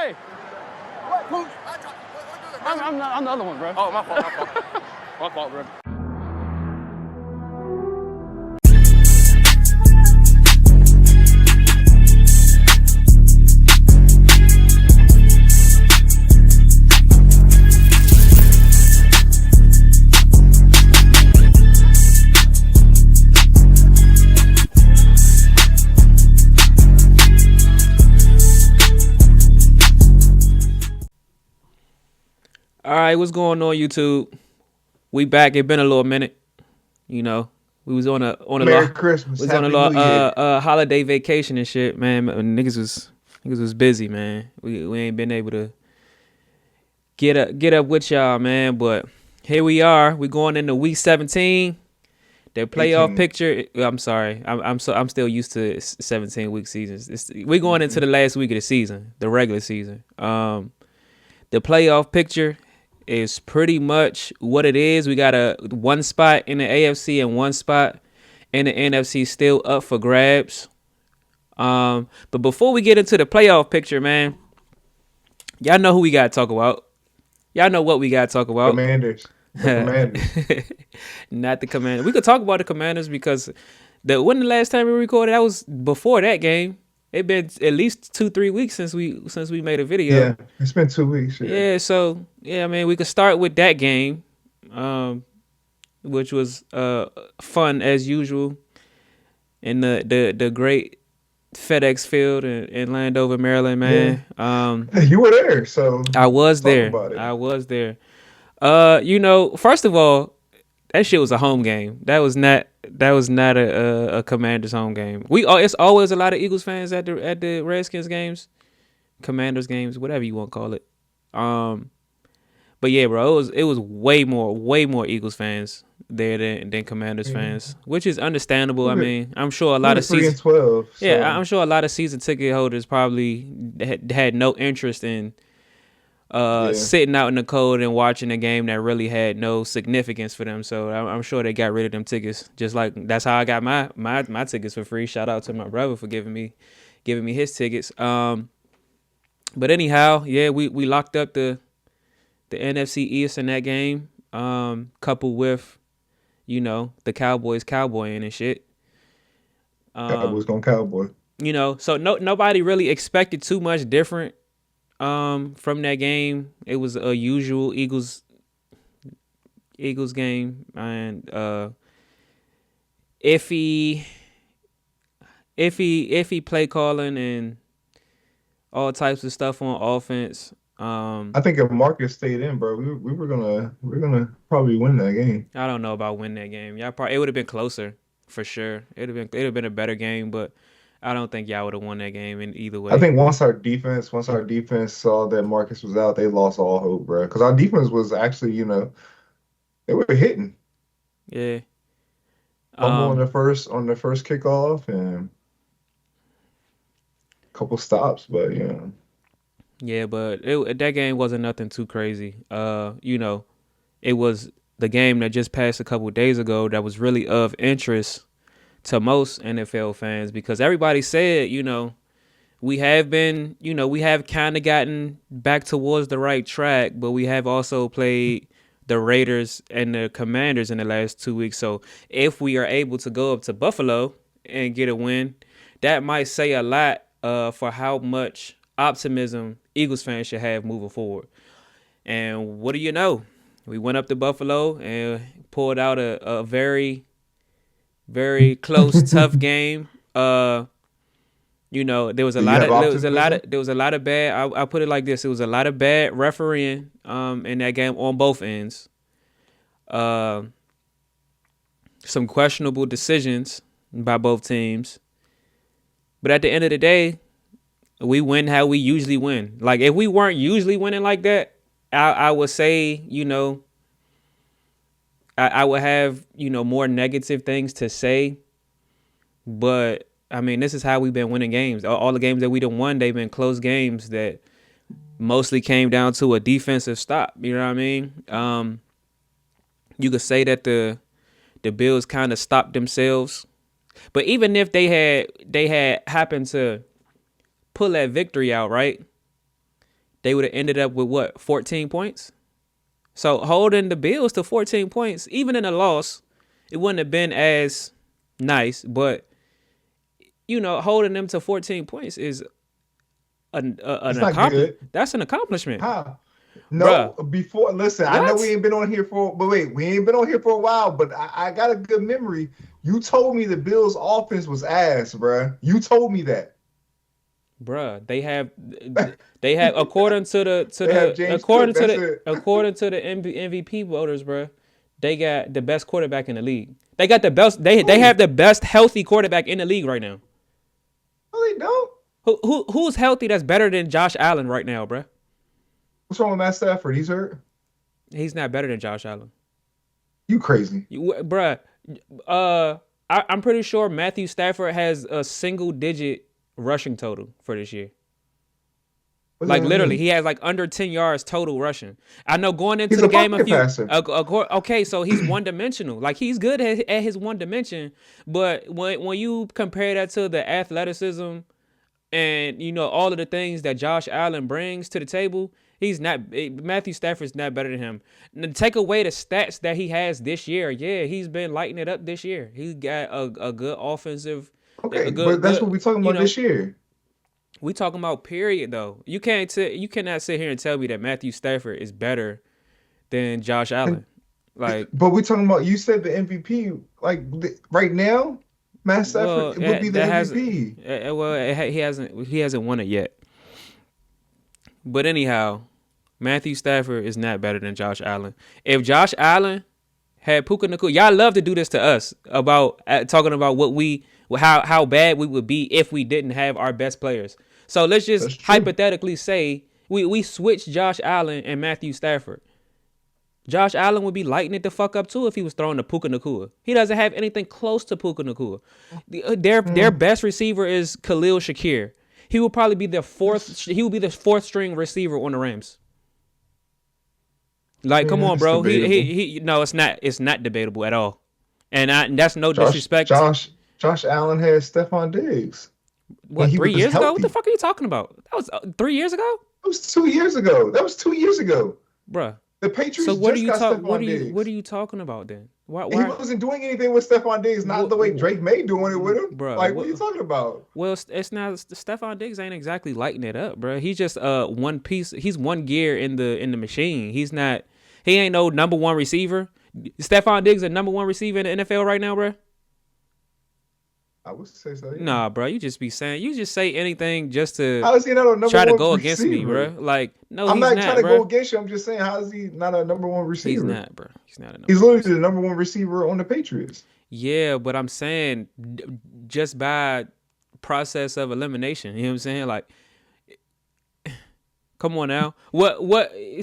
Hey. What? Who? I'm the other one, bro. Oh, my fault. My fault, bro. All right, what's going on, YouTube? We back. It been a little minute. You know, we was on a Merry Christmas. we was on a Happy little New Year. holiday vacation and shit, man. Niggas was busy, man. We ain't been able to get up with y'all, man. But here we are. We going into week 17. The playoff 18. picture. I'm sorry. I'm still used to 17-week seasons. We going into the last week of the season, the regular season. The playoff picture is pretty much what it is. We got a one spot in the AFC and one spot in the NFC still up for grabs. But before we get into the playoff picture, man, y'all know who we got to talk about. Y'all know what we got to talk about. Commanders. The Commanders. Not the Commanders. We could talk about the Commanders because when the last time we recorded, that was before that game. It been at least 2-3 weeks since we made a video. Yeah, it's been 2 weeks. Yeah, so I mean, we could start with that game, which was fun as usual in the great FedEx Field in Landover, Maryland, man. Yeah. You were there, so I was there. First of all, that shit was a home game. That was not a Commanders home game. It's always a lot of Eagles fans at the Redskins games, Commanders games, whatever you want to call it. But yeah, bro, it was way more Eagles fans there than Commanders fans, which is understandable. I mean, I'm sure a lot of season 12. So. Yeah, I'm sure a lot of season ticket holders probably had no interest in sitting out in the cold and watching a game that really had no significance for them. So I'm sure they got rid of them tickets. Just like that's how I got my tickets for free. Shout out to my brother for giving me his tickets. But anyhow, yeah, we locked up the NFC East in that game, coupled with, the Cowboys cowboying and shit. Cowboys going cowboy. So nobody really expected too much different from that game. It was a usual Eagles game, and iffy play calling and all types of stuff on offense. I think if Marcus stayed in, bro, we're gonna probably win that game. I don't know about winning that game. It would have been closer for sure. It'd have been a better game, but I don't think y'all would have won that game in either way. I think once our defense saw that Marcus was out, they lost all hope, bro. Because our defense was actually, they were hitting. Yeah. On the first kickoff and a couple stops, but Yeah, but that game wasn't nothing too crazy. It was the game that just passed a couple of days ago that was really of interest to most NFL fans, because everybody said, we have kind of gotten back towards the right track, but we have also played the Raiders and the Commanders in the last 2 weeks. So if we are able to go up to Buffalo and get a win, that might say a lot for how much optimism Eagles fans should have moving forward. And what do you know? We went up to Buffalo and pulled out a very, very close, tough game. There was a lot of bad. I put it like this: it was a lot of bad refereeing in that game on both ends. Some questionable decisions by both teams. But at the end of the day, we win how we usually win. Like, if we weren't usually winning like that, I would say, I would have, more negative things to say. But, I mean, this is how we've been winning games. All the games that we done won, they've been close games that mostly came down to a defensive stop. You know what I mean? You could say that the Bills kind of stopped themselves. But even if they had happened to pull that victory out, right? they would have ended up with what, 14 points? So holding the Bills to 14 points, even in a loss, it wouldn't have been as nice. But, holding them to 14 points is an accomplishment. That's an accomplishment. How? No, Bruh. Listen, what? I know we ain't been on here we ain't been on here for a while, but I got a good memory. You told me the Bills' offense was ass, bruh. You told me that. Bruh, they have according to the MVP voters, bruh, they got the best quarterback in the league. They got the best. They have the best healthy quarterback in the league right now. No, they don't. Who's healthy that's better than Josh Allen right now, bruh? What's wrong with Matt Stafford? He's hurt. He's not better than Josh Allen. You crazy, bruh? I'm pretty sure Matthew Stafford has a single-digit rushing total for this year. Like literally, he has like under 10 yards total rushing. I know going into the game okay, so he's one-dimensional. Like he's good at his one dimension, but when you compare that to the athleticism and all of the things that Josh Allen brings to the table, Matthew Stafford's not better than him. And take away the stats that he has this year. Yeah, he's been lighting it up this year. He's got a good offensive. Okay, but that's what we're talking about this year. We talking about period though. You cannot sit here and tell me that Matthew Stafford is better than Josh Allen. But we talking about, you said the MVP. Like right now, Matt Stafford would be the MVP. He hasn't won it yet. But anyhow, Matthew Stafford is not better than Josh Allen. If Josh Allen had Puka Nacua, y'all love to do this to us about talking about how bad we would be if we didn't have our best players. So let's just hypothetically say we switch Josh Allen and Matthew Stafford. Josh Allen would be lighting it the fuck up too if he was throwing to Puka Nacua. He doesn't have anything close to Puka Nacua. Their best receiver is Khalil Shakir. He will probably be the fourth. He will be the fourth string receiver on the Rams. Like, come on, bro. No, it's not. It's not debatable at all. And that's no disrespect. Josh Allen had Stephon Diggs. What, 3 years ago? What the fuck are you talking about? That was 3 years ago? That was 2 years ago. Bruh. The Patriots so what just got Stephon Diggs. What are you talking about then? Why? He wasn't doing anything with Stephon Diggs, not the way Drake May doing it with him. Bro, like, what are you talking about? Well, it's not. Stephon Diggs ain't exactly lighting it up, bro. He's just one piece. He's one gear in the machine. He's not. He ain't no number one receiver. Stephon Diggs a number one receiver in the NFL right now, bro? I would say so. Yeah. Nah, bro. You just say anything just to how is he not a number try to go receiver? Against me, bro. Like, no, I'm he's not not trying to bro. go against you. I'm just saying, how is he not a number one receiver? He's not, bro. He's not a number. He's literally the number one receiver on the Patriots. Yeah, but I'm saying just by process of elimination. You know what I'm saying? Like, come on now.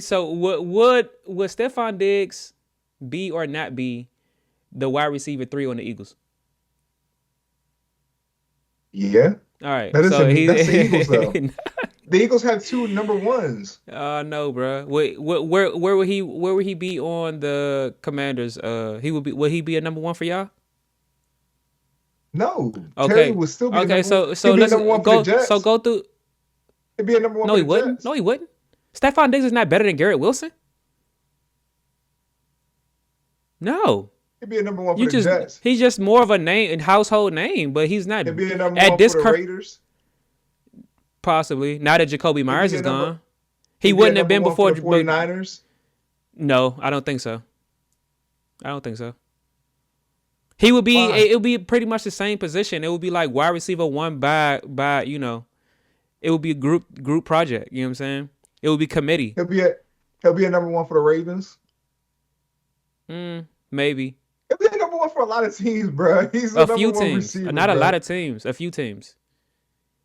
So would Stephon Diggs be or not be the wide receiver 3 on the Eagles? Yeah. All right. That's the Eagles, though. The Eagles have 2 number ones. No, bro. Wait, where would he be on the Commanders? Would he be a number 1 for y'all? No. Okay. Terry would still be okay. So let's go. So go through. He'd be a number 1. No, he wouldn't. Jets. No, he wouldn't. Stephon Diggs is not better than Garrett Wilson. No. He'd be a number 1 for the Jets. He's just more of a household name, but he's not. He'd be a number 1 for the Raiders. Possibly. Now that Jacoby Myers is gone. He wouldn't have been before the 49ers. No, I don't think so. He would be. It would be pretty much the same position. It would be like wide receiver 1 by It would be a group project. You know what I'm saying? It would be committee. He'll be a number 1 for the Ravens. Maybe. He'll be a number 1 for a lot of teams, bro. He's a few teams, receiver, not a lot of teams. A few teams.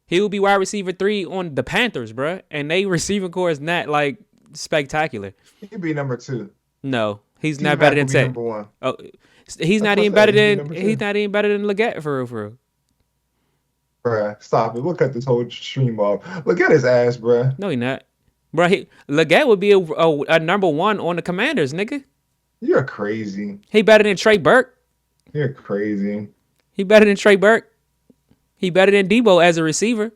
He will be wide receiver 3 on the Panthers, bro, and they receiving core is not like spectacular. He'd be number 2. No, he's not better than Tech. Number 1. Oh, he's not even better than Leggett for real. Bruh, stop it. We'll cut this whole stream off. Look at his ass, bruh. No, he not. Bruh, Leggett would be a number 1 on the Commanders, nigga. You're crazy. He better than Trey Burke. You're crazy. He better than Trey Burke. He better than Debo as a receiver.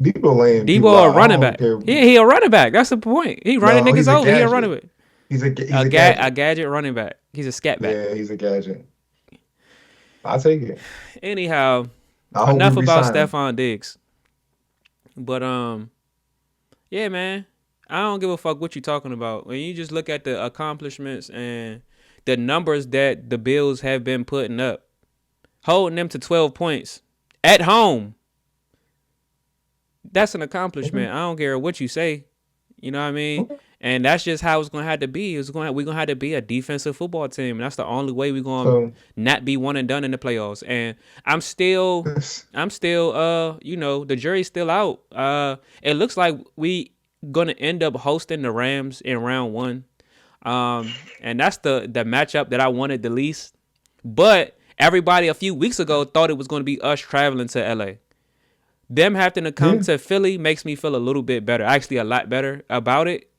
Debo laying people Debo a out. I running don't back. care. He a running back. That's the point. He running No, niggas he's a over. He a gadget. running back. He's a A gadget. gadget running back. He's a scat back. Yeah, he's a gadget. I'll take it. Anyhow, I hope we enough about resign him. Stephon Diggs. But yeah, man. I don't give a fuck what you talking about. When you just look at the accomplishments and the numbers that the Bills have been putting up, holding them to 12 points at home. That's an accomplishment. I don't care what you say. You know what I mean? And that's just how it's gonna have to be. We're gonna have to be a defensive football team. And that's the only way we're gonna not be one and done in the playoffs. And I'm still, you know, the jury's still out. It looks like we gonna end up hosting the Rams in round 1. And that's the matchup that I wanted the least. But everybody a few weeks ago thought it was gonna be us traveling to LA. Them having to come to Philly makes me feel a little bit better. Actually, a lot better about it.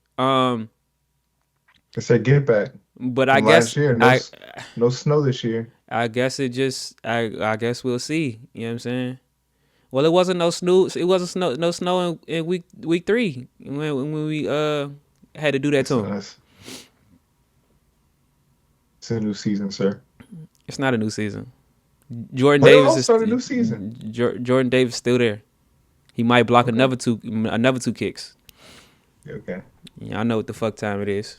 It's a get back. But I guess last year, no snow this year. I guess it just I guess we'll see. You know what I'm saying? Well, it wasn't no snow. It wasn't no snow in week 3 when we had to do that to him. It's a new season, sir. It's not a new season. Jordan Davis is start a new season. Jordan Davis still there. He might block another two kicks. Okay. Yeah, I know what the fuck time it is.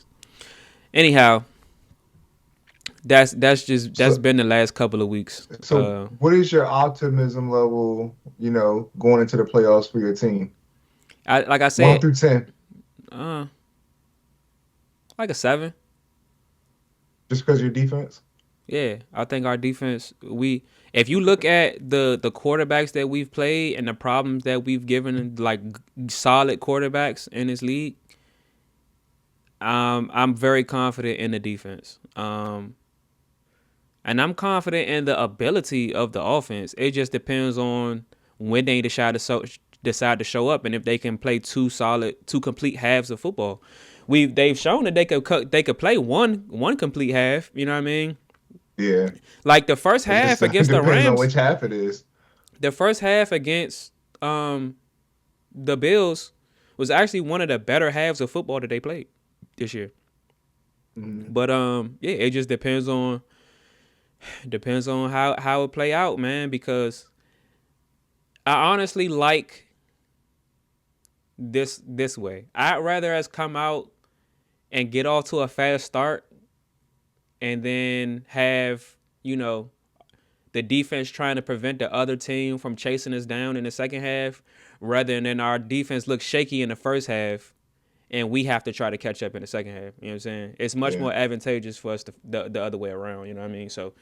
Anyhow, that's been the last couple of weeks. So, what is your optimism level? You know, going into the playoffs for your team. Like I said, 1 through 10. Like a 7. Just because your defense. Yeah, I think our defense. If you look at the quarterbacks that we've played and the problems that we've given, like solid quarterbacks in this league, I'm very confident in the defense. And I'm confident in the ability of the offense. It just depends on when they decide to show up and if they can play two complete halves of football. They've shown that they could play one complete half. You know what I mean? Yeah. Like the first half against the Rams. Depends on which half it is. The first half against the Bills was actually one of the better halves of football that they played this year. Mm-hmm. But yeah, it just depends on how it play out, man, because I honestly like this way. I'd rather us come out and get off to a fast start and then have, you know, the defense trying to prevent the other team from chasing us down in the second half, rather than our defense look shaky in the first half and we have to try to catch up in the second half. You know what I'm saying? It's much more advantageous for us the other way around. You know what I mean? So,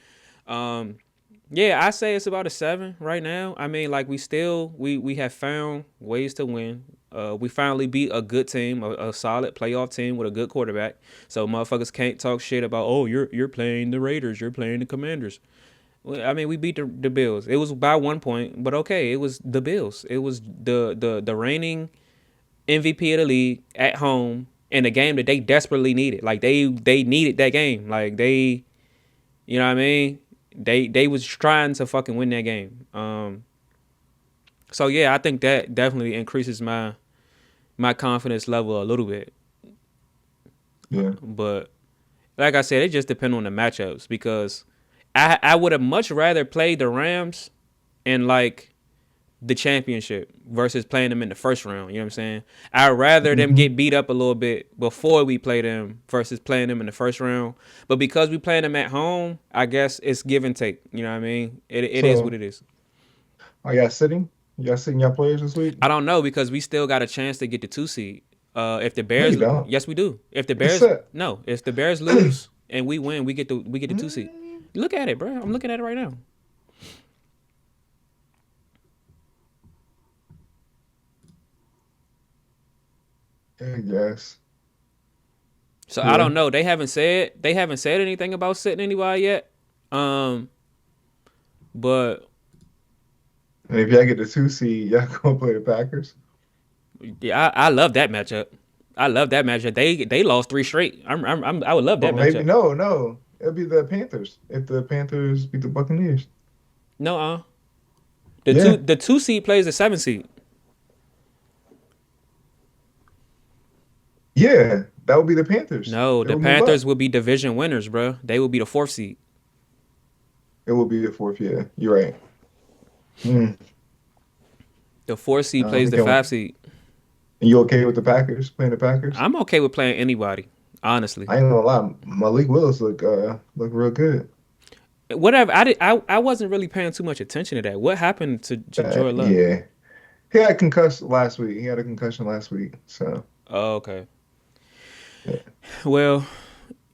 yeah, I say it's about a 7 right now. I mean, like we have found ways to win. We finally beat a good team, a solid playoff team with a good quarterback. So motherfuckers can't talk shit about, oh, you're playing the Raiders, you're playing the Commanders. Well, I mean, we beat the Bills. It was by 1 point, but okay, it was the Bills. It was the reigning MVP of the league at home in a game that they desperately needed. Like they needed that game. Like they, you know what I mean? They was trying to fucking win that game. So yeah, I think that definitely increases my confidence level a little bit. Yeah. But like I said, it just depends on the matchups, because I would have much rather played the Rams in like the championship versus playing them in the first round. You know what I'm saying? I'd rather them get beat up a little bit before we play them versus playing them in the first round. But because we playing them at home, I guess it's give and take. You know what I mean? It is what it is. Are y'all sitting? Y'all sitting y'all players this week? I don't know, because we still got a chance to get the 2 seed. If the Bears, yes, we do. If the Bears lose and we win, we get the 2 seed. Look at it, bro. I'm looking at it right now. I guess. So I don't know. They haven't said anything about sitting anybody yet. But and if y'all get the 2 seed, y'all gonna play the Packers? Yeah, I love that matchup. They lost 3 straight. I would love that matchup. Maybe no. It'll be the Panthers if the Panthers beat the Buccaneers. No, the 2 seed plays the 7 seed. Yeah, that would be the Panthers. No, They the would move Panthers up. will be division winners, bro. They will be the 4th seed. It will be the fourth. Yeah, you're right. Mm. The 4th I seed don't plays think the I want. 5th seed. And you okay with the Packers playing the Packers? I'm okay with playing anybody, honestly. I ain't gonna lie, Malik Willis look real good. Whatever. I wasn't really paying too much attention to that. What happened to Jordan Love? Yeah, he had concussed last week. He had a concussion last week. So Oh, okay. yeah, Well,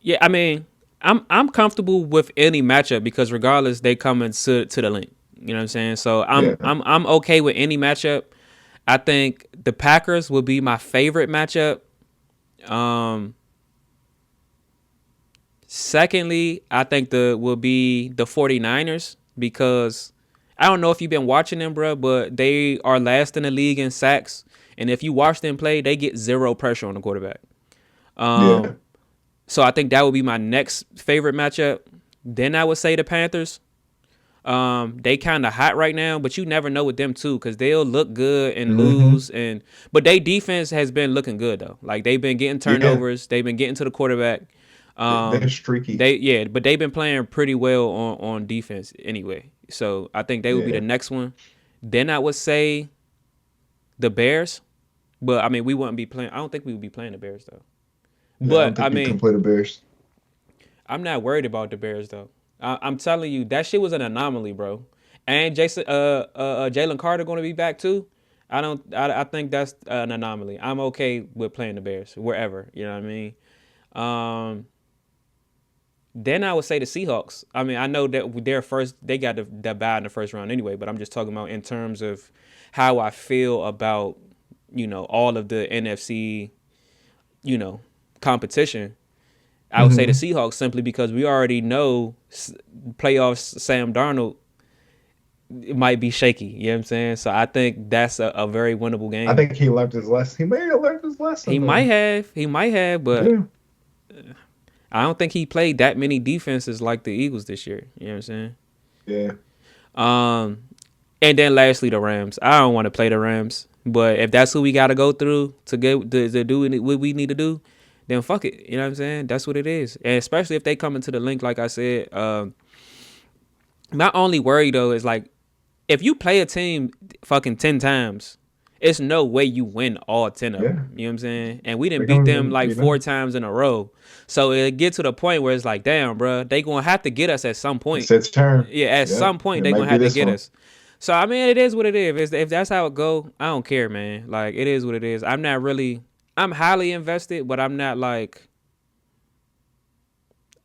yeah. I mean, I'm comfortable with any matchup because regardless, they come into the link. You know what I'm saying? So yeah. I'm okay with any matchup. I think the Packers will be my favorite matchup. Secondly, I think will be the 49ers because I don't know if you've been watching them, bro, but they are last in the league in sacks. And if you watch them play, they get zero pressure on the quarterback. Yeah. So I think that would be my next favorite matchup. Then I would say the Panthers. They kind of hot right now, but you never know with them too because they'll look good and lose. But their defense has been looking good though. Like they've been getting turnovers. They've been getting to the quarterback. They're streaky. But they've been playing pretty well on defense anyway. So I think they would be the next one. Then I would say the Bears. But I mean, we wouldn't be playing. I don't think we would be playing the Bears though. Yeah, But I don't think you can play the Bears. I'm not worried about the Bears though. I'm telling you, that shit was an anomaly, bro. And Jalen Carter going to be back too. I think that's an anomaly. I'm okay with playing the Bears wherever. You know what I mean? Then I would say the Seahawks. I mean, I know that they got the bye in the first round anyway, but I'm just talking about in terms of how I feel about, all of the NFC, competition. I would say the Seahawks simply because we already know playoffs Sam Darnold might be shaky. You know what I'm saying? So I think that's a very winnable game. I think he learned his lesson. He may have learned his lesson. He might have, but I don't think he played that many defenses like the Eagles this year. You know what I'm saying? Yeah. And then lastly, the Rams. I don't want to play the Rams, but if that's who we got to go through to get to do what we need to do, then fuck it. You know what I'm saying? That's what it is. And especially if they come into the link, like I said, my only worry though is like, if you play a team fucking 10 times, it's no way you win all 10 of them. You know what I'm saying? And we didn't beat them like 4 times in a row. So it get to the point where it's like, damn, bro, they going to have to get us at some point. It's its turn. Yeah, at some point they going to have to get us. So, I mean, it is what it is. If that's how it go, I don't care, man. Like, it is what it is. I'm highly invested, but I'm not like,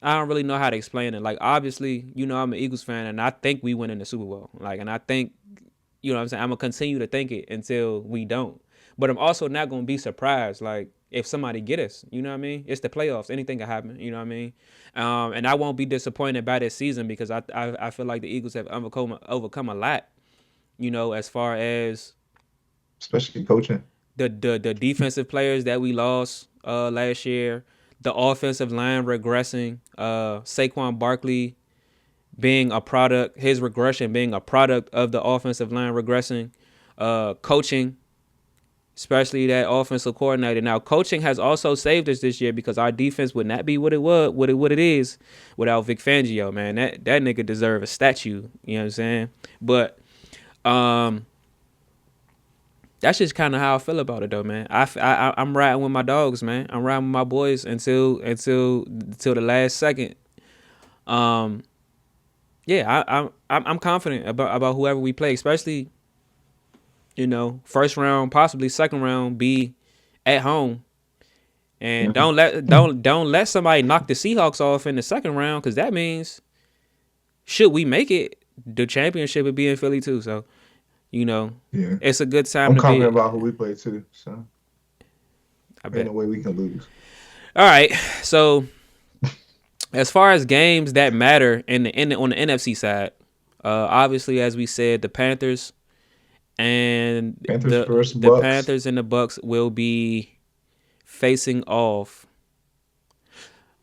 I don't really know how to explain it. Like, obviously, I'm an Eagles fan, and I think we win in the Super Bowl. Like, and I think, what I'm saying? I'm going to continue to think it until we don't. But I'm also not going to be surprised, like, if somebody get us. You know what I mean? It's the playoffs. Anything can happen. You know what I mean? And I won't be disappointed by this season because I feel like the Eagles have overcome a lot, as far as especially coaching. The defensive players that we lost last year, the offensive line regressing, Saquon Barkley being a product, his regression being a product of the offensive line regressing, coaching, especially that offensive coordinator. Now, coaching has also saved us this year because our defense would not be what it is without Vic Fangio, man. That nigga deserve a statue, you know what I'm saying? But that's just kind of how I feel about it, though, man. I'm riding with my dogs, man. I'm riding with my boys until the last second. Yeah, I'm confident about whoever we play, especially, first round, possibly second round, be at home, and don't let somebody knock the Seahawks off in the second round, because that means should we make it, the championship would be in Philly too. So. It's a good time I'm to be. confident about who we play too, so I bet. Ain't no way we can lose. All right, so as far as games that matter on the NFC side, obviously, as we said, the Panthers and the Panthers and the Bucks will be facing off.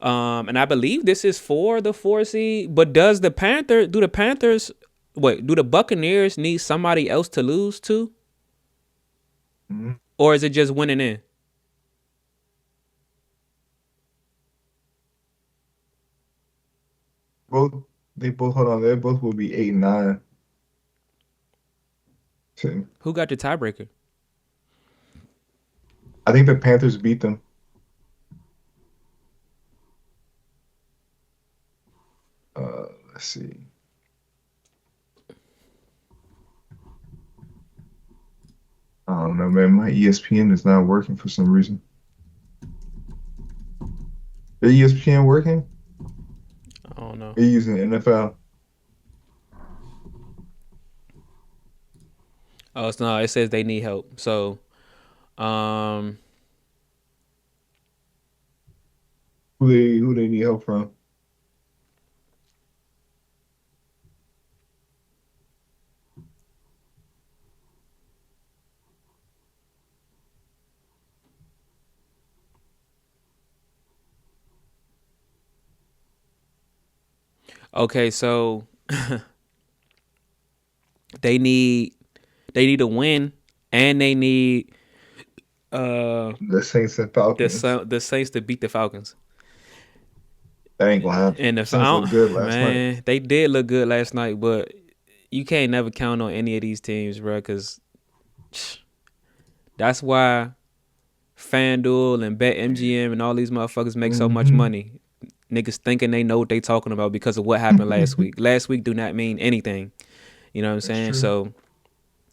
And I believe this is for the 4 seed. But do the Panthers? Wait, do the Buccaneers need somebody else to lose to? Mm-hmm. Or is it just winning in? both they both hold on. They both will be 8 and 9. So, Who got the tiebreaker? I think the Panthers beat them. Let's see. I don't know, man. My ESPN is not working for some reason. Is ESPN working? I don't know. Are you using NFL? Oh, it's no. It says they need help. So, um, Who they need help from? okay, so they need a win, and they need The Saints and Falcons. the Saints to beat the Falcons. That ain't gonna happen. And the Saints looked good last night. man, they did look good last night, but you can't never count on any of these teams, bro. Because that's why FanDuel and BetMGM and all these motherfuckers make so much Hmm money. Niggas thinking they know what they talking about because of what happened last week. Last week do not mean anything. You know what I'm That's saying? true. So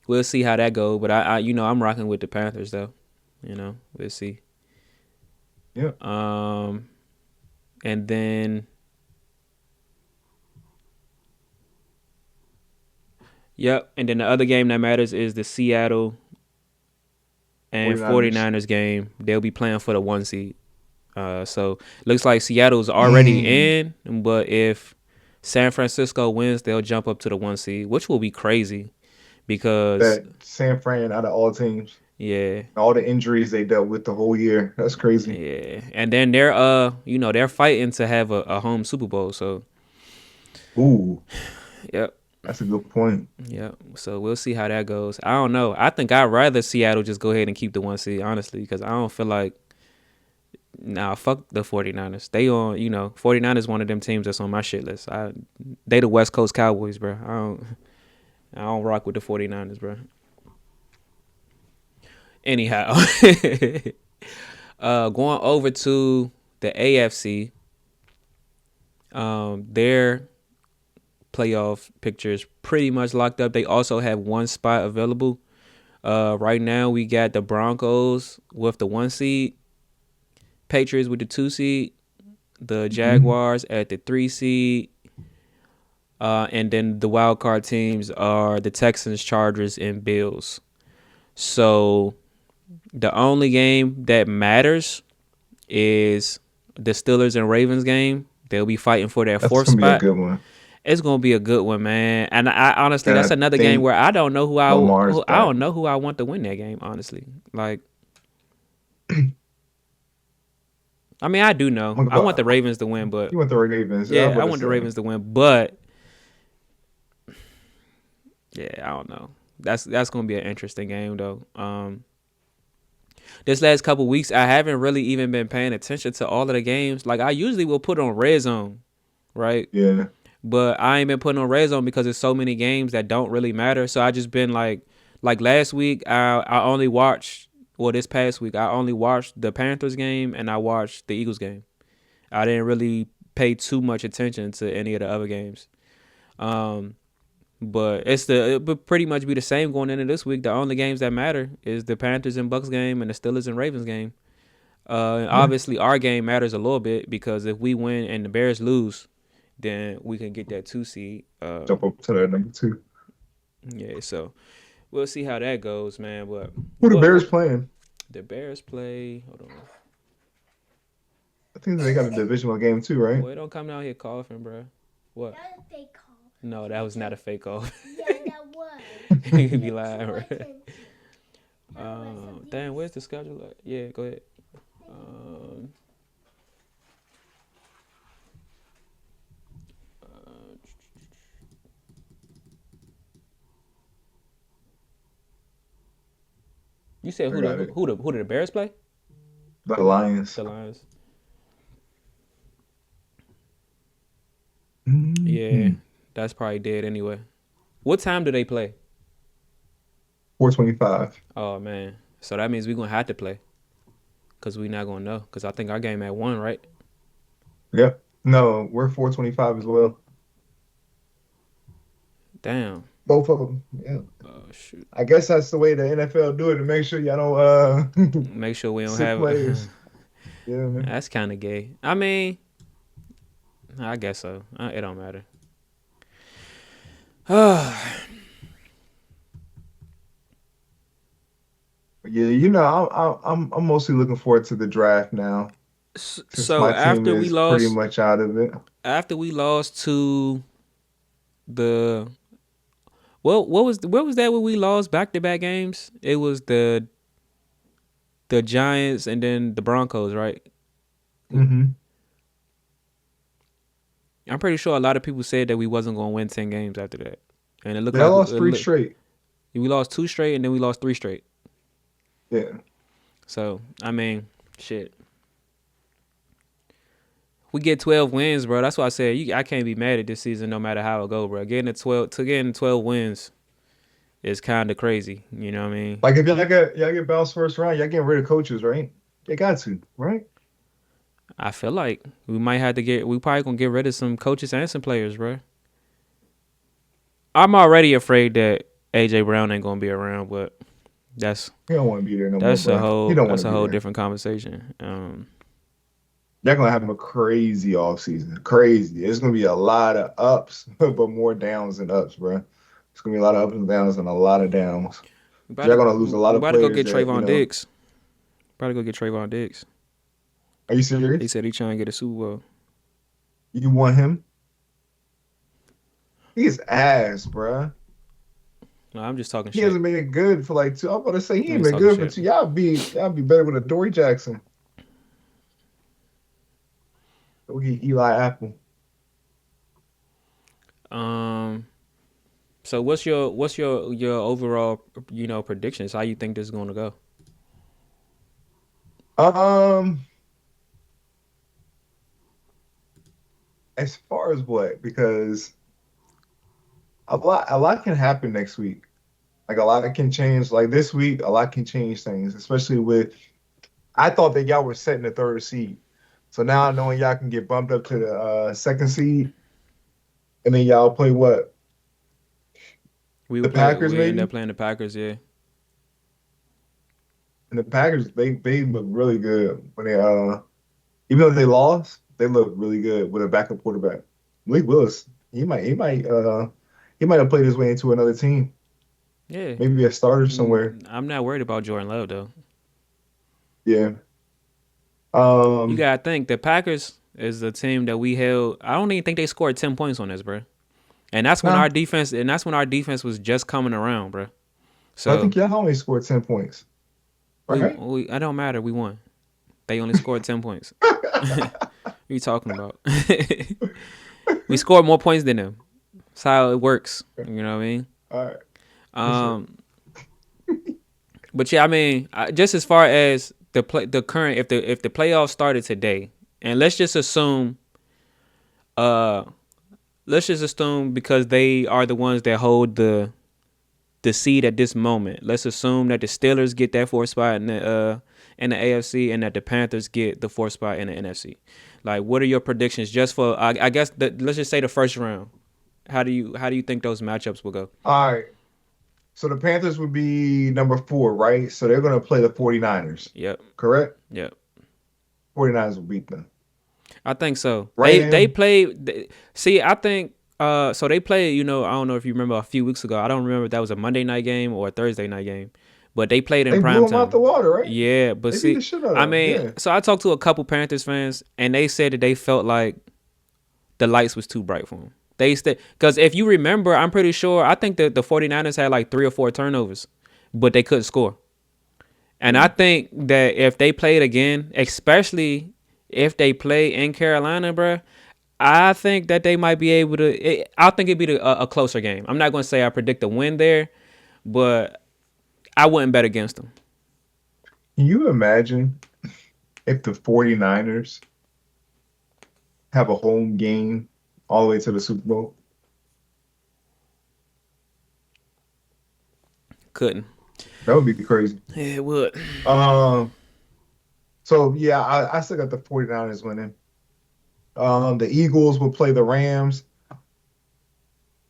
we'll see how that goes. But I I'm rocking with the Panthers though. We'll see. Yeah. And then yep, and then the other game that matters is the Seattle and 49ers. 49ers game. They'll be playing for the 1 seed. So looks like Seattle's already Dang. in, but if San Francisco wins, they'll jump up to the 1 seed, which will be crazy because That San Fran out of all teams, yeah, all the injuries they dealt with the whole year. That's crazy. yeah, and then they're they're fighting to have a home Super Bowl. So Ooh, yep, that's a good point. yep. So we'll see how that goes. I don't know. I think I'd rather Seattle just go ahead and keep the 1 seed honestly because I don't feel like. Nah, fuck the 49ers. They on, 49ers one of them teams that's on my shit list. They the West Coast Cowboys, bro. I don't rock with the 49ers, bro. Anyhow, going over to the AFC, their playoff picture is pretty much locked up. They also have one spot available. Right now we got the Broncos with the 1 seed, Patriots with the 2 seed, the Mhm. Jaguars at the 3 seed, and then the wild card teams are the Texans, Chargers, and Bills. So the only game that matters is the Steelers and Ravens game. They'll be fighting for that That's fourth gonna be a spot. good one. It's gonna be a good one, man. And I honestly, And that's I another game think where I don't know Lamar's I back. don't know who I want to win that game. Honestly, like I mean, I do know. What I want the about Ravens to win, but you want the Ravens? I was yeah, I about to want the say. Ravens to win, but yeah, I don't know. That's gonna be an interesting game though. This last couple weeks, I haven't really even been paying attention to all of the games. Like I usually will put on Red Zone, right? Yeah. But I ain't been putting on Red Zone because there's so many games that don't really matter. So I just been like last week, I only watched. Well, this past week, I only watched the Panthers game and I watched the Eagles game. I didn't really pay too much attention to any of the other games. Um, But it would pretty much be the same going into this week. The only games that matter is the Panthers and Bucks game and the Steelers and Ravens game. And Yeah. obviously our game matters a little bit because if we win and the Bears lose, then we can get that 2 seed. Jump up to that number 2. Yeah, so we'll see how that goes, man. But Who the what Bears playing? the Bears play? Hold on. I think they got a divisional game too, right? Boy, don't come down here coughing, bro. What? That's a fake call. No, that was not a fake cough. Yeah, that was. You could be lying, bro. That was a Damn, where's the schedule at? Yeah, go ahead. Um, you said I got it. who did the Bears play? The Lions. The Lions. Yeah, that's probably dead anyway. What time do they play? 4:25. Oh man, so that means we're gonna have to play, cause we not gonna know. Cause I think our game at 1, right? Yeah. No, we're 4:25 as well. Damn. Both of them. Yeah. Oh shoot. I guess that's the way the NFL do it to make sure y'all don't Make sure we don't sick have. players. Yeah, man. That's kind of gay. I mean, I guess so. It don't matter. Yeah, you know, I'm mostly looking forward to the draft now since So my team after we is pretty lost, much out of it. to the what was where was that when we lost back-to-back games? It was the Giants and then the Broncos, right? Hmm. I'm pretty sure a lot of people said that we wasn't going to win 10 games after that. And it looked They like lost three straight. we lost 2 straight and then we lost 3 straight. Yeah. So, I mean, shit. We get 12 wins, bro. That's why I said I can't be mad at this season no matter how it go, bro. Getting 12 wins is kind of crazy. You know what I mean? Like if y'all get bounced first round, y'all getting rid of coaches, right? They got to, right? I feel like we probably going to get rid of some coaches and some players, bro. I'm already afraid that AJ Brown ain't going to be around, but that's He don't want to be there no more, that's a bro. whole He don't want that's to a be whole there. different conversation. They're gonna have a crazy offseason. Crazy. It's gonna be a lot of ups, but more downs than ups, bro. It's gonna be a lot of ups and downs and a lot of downs. They're gonna lose a lot We of about to go players get that, Trayvon Diggs. About to go get Trayvon Diggs. Are you He serious? said he trying to get a Super Bowl. You want him? He's ass, bro. No, I'm just talking He shit. hasn't been good for like 2. I'm about to say he I'm ain't just been talking good for shit. 2. Y'all be better with a Dory Jackson. Go get Eli Apple. So what's your overall predictions? How you think this is going to go? As far as what? Because a lot can happen next week. Like a lot can change. Like this week, a lot can change things, especially with. I thought that y'all were setting the 3rd seed, so now knowing y'all can get bumped up to the 2nd seed, and then y'all play what? The Packers, We end maybe. up playing the Packers, yeah. And the Packers, they look really good when they even though they lost, they look really good with a backup quarterback. Malik Willis, he might have played his way into another team. Yeah. Maybe be a starter somewhere. I'm not worried about Jordan Love though. Yeah. You gotta think the Packers is the team that we held. I don't even think they scored 10 points on us, bro. And that's when our defense was just coming around, bro. So I think y'all only scored 10 points. Right? I don't matter. We won. They only scored 10 points. What are you talking about? We scored more points than them. That's how it works. You know what I mean? All right. But yeah, I mean, just as far as the current, if the playoffs started today, and let's just assume because they are the ones that hold the seed at this moment. Let's assume that the Steelers get that 4th spot in the AFC and that the Panthers get the 4th spot in the NFC. Like, what are your predictions just for? I guess let's just say the first round. How do you think those matchups will go? All right. So the Panthers would be number 4, right? So they're going to play the 49ers. Yep. Correct? Yep. 49ers will beat them. I think so. Right. They played. See, I think. So they played. I don't know if you remember a few weeks ago. I don't remember if that was a Monday night game or a Thursday night game, but they played in They prime blew them time. out the water, right? Yeah, but They see, beat the shit out of I them, mean, yeah. so I talked to a couple Panthers fans, and they said that they felt like the lights was too bright for them. They said, because if you remember, I'm pretty sure, I think that the 49ers had like 3 or 4 turnovers, but they couldn't score. And I think that if they played again, especially if they play in Carolina, bro, I think that they might be able to. I think it'd be a closer game. I'm not going to say I predict a win there, but I wouldn't bet against them. Can you imagine if the 49ers have a home game all the way to the Super Bowl. Couldn't. That would be crazy. Yeah, it would. Um, so yeah, I still got the 49ers winning. The Eagles will play the Rams.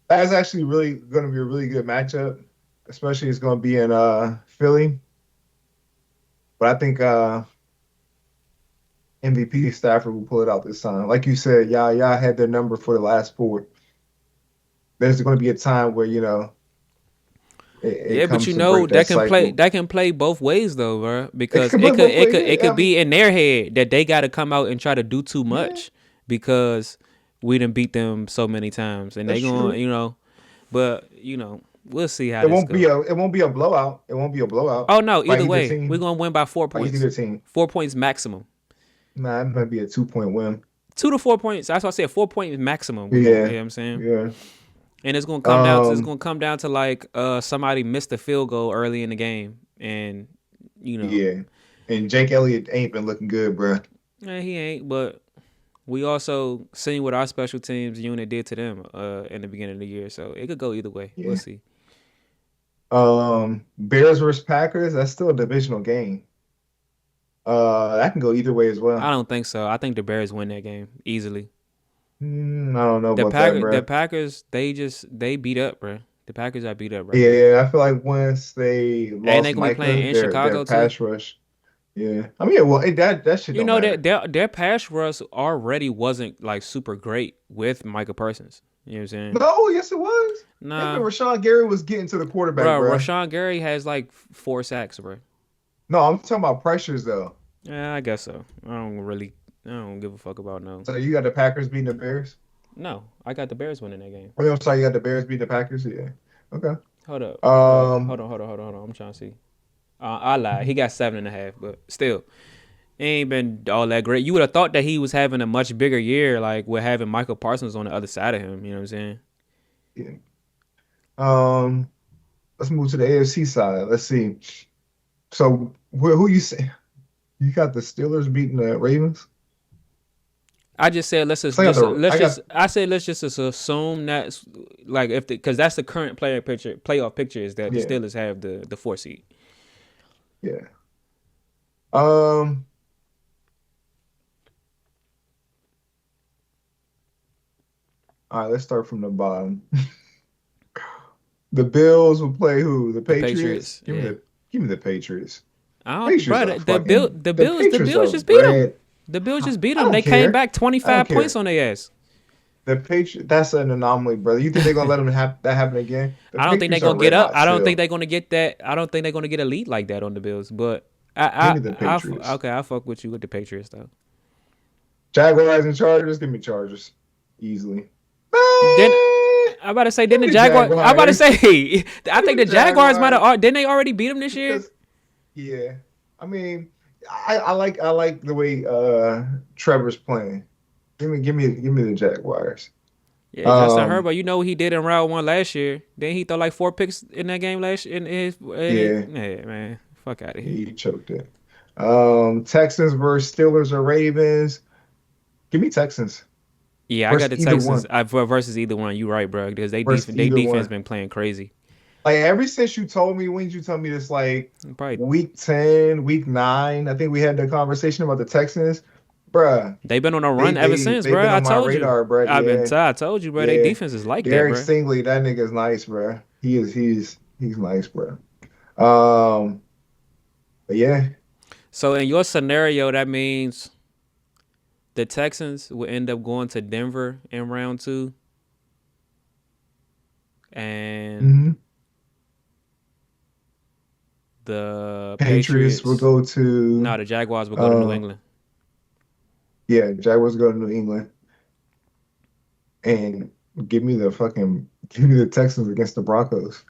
That's actually really going to be a really good matchup, especially it's going to be in Philly. But I think MVP Stafford will pull it out this time. Like you said, y'all had their number for the last four. There's going to be a time where it Yeah, but comes you to know break that that cycle. can play both ways though, bro. Because It could play both ways. it Yeah, I could be mean, in their head that they got to come out and try to do too yeah, much because we done beat them so many times, and they that's going, true. you know. But you know, we'll see how this goes. It won't be a blowout. It won't be a blowout Oh no, by either either way, we're team. gonna win by 4 By points. either team. 4 points maximum. Nah, it might be a 2-point win. 2 to 4 points. That's why I said 4 points maximum. You know Yeah, what I'm saying? yeah. And it's gonna Um, come down to like somebody missed a field goal early in the game, and you know, yeah. And Jake Elliott ain't been looking good, bro. he ain't. But we also seen what our special teams unit did to them in the beginning of the year, so it could go either way. We'll Yeah. see. Bears versus Packers, that's still a divisional game. That can go either way as well. I don't think so. I think the Bears win that game easily. I don't know about that, bro. The Packers, they beat up, bro. The Packers are beat up right now, Yeah, I feel like once they and lost they gonna be playing Micah, in their Chicago too. pass rush. Yeah, I mean, yeah, well, that shit You don't know that matter. their pass rush already wasn't like super great with Micah Parsons. You know what I'm saying? No, yes, it was. Him Nah, and Rashawn Gary was getting to the quarterback, bro. bro. Rashawn Gary has like 4 sacks, bro. No, I'm talking about pressures though. Yeah, I guess so. I don't give a fuck about no. So you got the Packers beating the Bears? No, I got the Bears winning that game. Oh, I'm sorry, you got the Bears beating the Packers? Yeah. Okay. Hold up. Um, Hold on. I'm trying to see. I lied. He got 7.5, but still, it ain't been all that great. You would have thought that he was having a much bigger year, like with having Michael Parsons on the other side of him. You know what I'm saying? yeah. Um, let's move to the AFC side. Let's see. So who you say? You got the Steelers beating the Ravens? I just said So I said let's just assume that like if because that's the current playoff picture is that the yeah, Steelers have the 4 seed. yeah. Um, all right, let's start from the bottom. The Bills will play who? The The Patriots? Patriots, yeah. Give me the Patriots. I don't, Patriots bro. are fucking The the Patriots Bills are just beat them. bread. The Bills just beat I them. don't They came care. back I don't 25 points care. on their ass. The Patriots, that's an anomaly, brother. You think they're gonna let them have that happen again? The I don't think they're Patriots are gonna get red up. hot I don't think still. they're gonna get that. I don't think they're gonna get a lead like that on the Bills. But Give me the Patriots. okay, I fuck with you with the Patriots though. Jaguars and Chargers, give me Chargers. Easily. Then Man, I'm about to say, give didn't me the the Jaguars? I'm about to Jaguars. say, I Give think me the the Jaguars might Jaguars. have. Didn't they already beat them this year? Because yeah. I mean, I like the way Trevor's playing. Give me the Jaguars. Yeah, Justin Um Herbert. You know what he did in round 1 last year. Then he threw like 4 picks in that game last in yeah, yeah, man. Fuck out of here. he choked it. Texans versus Steelers or Ravens. Give me Texans. Yeah, I got Versus the either Texans one. Versus either one. You right, bro? Because Versus they either defense one. been playing crazy. Like ever since you told me, when did you tell me this? Like Probably week 10, week 9. I think we had the conversation about the Texans. Bruh, they've been on a run ever since, they've bro. been I on my told you. radar, bruh. Yeah, I told you, bro. They yeah. defense is like that, Derek bro. Stingley, that nigga's nice, bruh. He's nice, bruh. Um, but yeah, So in your scenario, that means the Texans will end up going to Denver in round 2, and hmm the Patriots will Patriots. go to No, the Jaguars will go to New uh England. yeah, Jaguars go to New England and give me the Texans against the Broncos.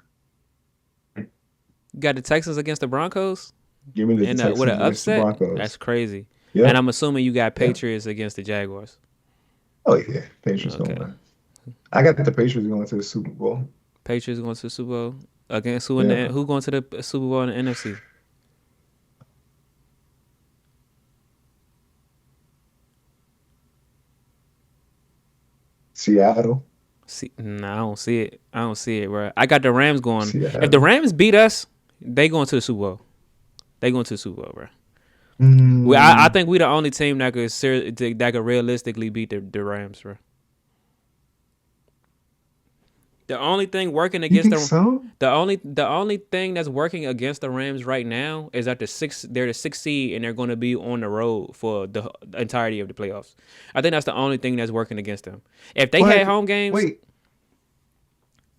You got the Texans against the Broncos, Give me the and Texans with an against the upset. Broncos. That's crazy. Yeah. And I'm assuming you got Yeah. Patriots against the Jaguars. Oh yeah, Patriots Okay. gonna win. I got the Patriots going to the Super Bowl. Patriots going to the Super Bowl against Yeah. who going to the Super Bowl in the NFC? Seattle. No, I don't see it. I don't see it, bro. I got the Rams going. Seattle. If the Rams beat us, they going to the Super Bowl. They going to the Super Bowl, bro. I think we the only team that could realistically beat the Rams, bro. The only thing working against the only thing that's working against the Rams right now is that they're the 6th seed and they're going to be on the road for the entirety of the playoffs. I think that's the only thing that's working against them. If they had home games, wait,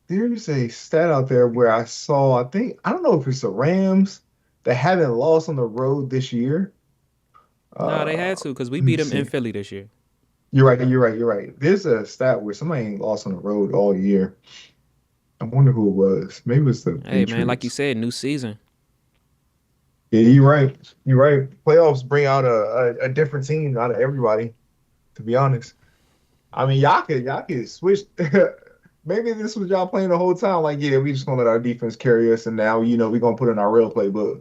there's a stat out there where I saw. I don't know if it's the Rams that haven't lost on the road this year. No, they had to because we beat them in Philly this year. You're right. There's a stat where somebody ain't lost on the road all year. I wonder who it was. Maybe it was the Patriots. Man, like you said, new season. Yeah, you're right. Playoffs bring out a different team out of everybody, to be honest. I mean, y'all could switch. Maybe this was y'all playing the whole time. Like, yeah, we just gonna let our defense carry us, and now we're gonna put in our real playbook.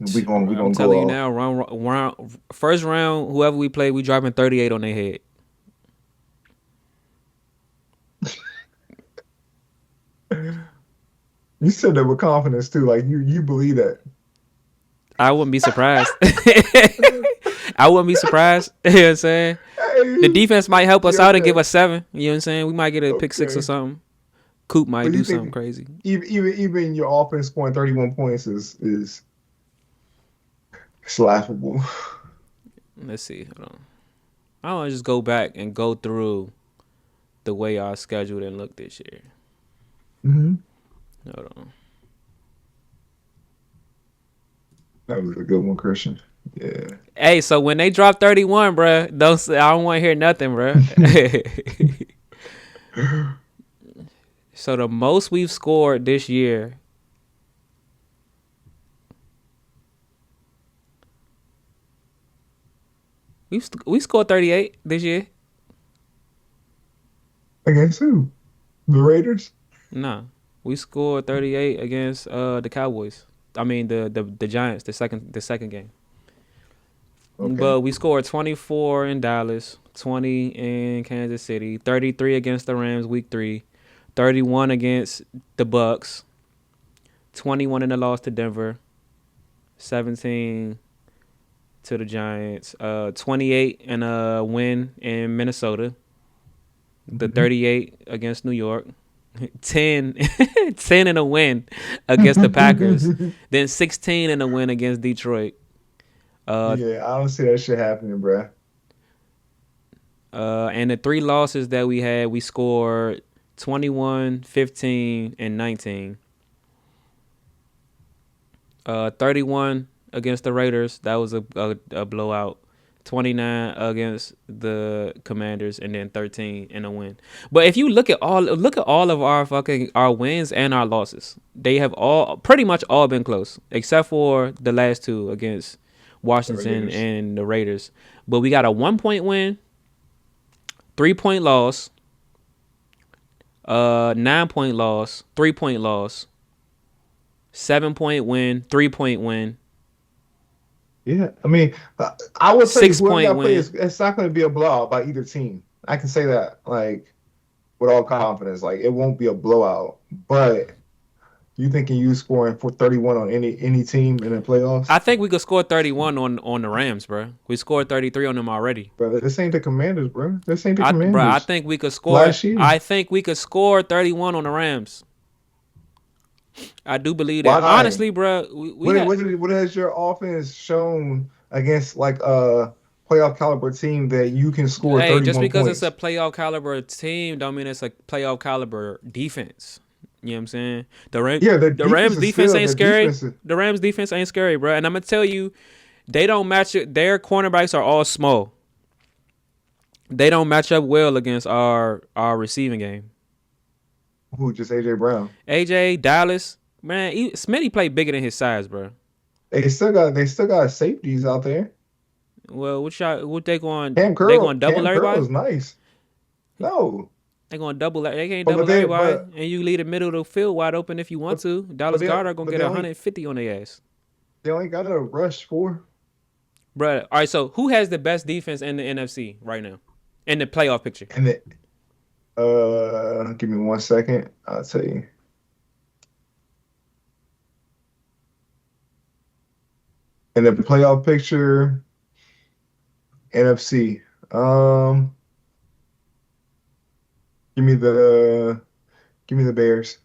I'm telling you now, first round, whoever we play, we dropping 38 on their head. You said that with confidence too. Like you believe that. I wouldn't be surprised. I wouldn't be surprised. You know what I'm saying? The defense might help us out and give us 7. You know what I'm saying? We might get a pick 6 or something. Coop might do something crazy. Even your offense scoring 31 points is it's laughable. Let's see. Hold on. I want to just go back and go through the way our schedule didn't look this year. Mm-hmm. Hold on. That was a good one, Christian. Yeah. Hey, so when they drop 31, bro, I don't want to hear nothing, bro. So the most we've scored this year. We scored 38 this year. Against who? The Raiders? No, we scored 38 against the Cowboys. I mean the Giants. The second game. Okay. But we scored 24 in Dallas, 20 in Kansas City, 33 against the Rams week 3, 31 against the Bucks, 21 in the loss to Denver, 17 to the Giants, 28 in a win in Minnesota, the 38 against New York, 10 in a win against the Packers, then 16 in a win against Detroit. Yeah, I don't see that shit happening, bro. And the 3 losses that we had, we scored 21, 15, and 19. 31 against the Raiders, that was a blowout. 29 against the Commanders, and then 13 in a win. But if you look at all of our wins and our losses, they have pretty much all been close, except for the last 2 against Washington and the Raiders. But we got a 1-point win, 3-point loss, 9-point loss, 3-point loss, 7-point win, 3-point win. Yeah, I mean, I would say 6-point win. It's not going to be a blowout by either team. I can say that, like, with all confidence. Like, it won't be a blowout. But you thinking you scoring for 31 on any team in the playoffs? I think we could score 31 on the Rams, bro. We scored 33 on them already. Bro, this ain't the Commanders, bro. This ain't the Commanders. Bro, I think we could score. I think we could score 31 on the Rams. I do believe that. Why? Honestly, bro. What has your offense shown against like a playoff caliber team that you can score 31 points? Just because it's a playoff caliber team don't mean it's a playoff caliber defense. You know what I'm saying? The Rams defense ain't scary. The Rams defense ain't scary, bro. And I'm gonna tell you, they don't match it. Their cornerbacks are all small. They don't match up well against our receiving game. Who, just AJ Brown? AJ, Dallas, man. Smitty played bigger than his size, bro. They still got safeties out there. Well, what they going? Cam Curl, they going double Cam everybody? Curl is nice. No, they going double. They can't double everybody, and you leave the middle of the field wide open if you want to. Dallas Goedert gonna get 150 on their ass. They only got a rush 4. Bro, all right. So who has the best defense in the NFC right now, in the playoff picture? Give me 1 second. I'll tell you. In the playoff picture, NFC. Um, give me the give me the Bears.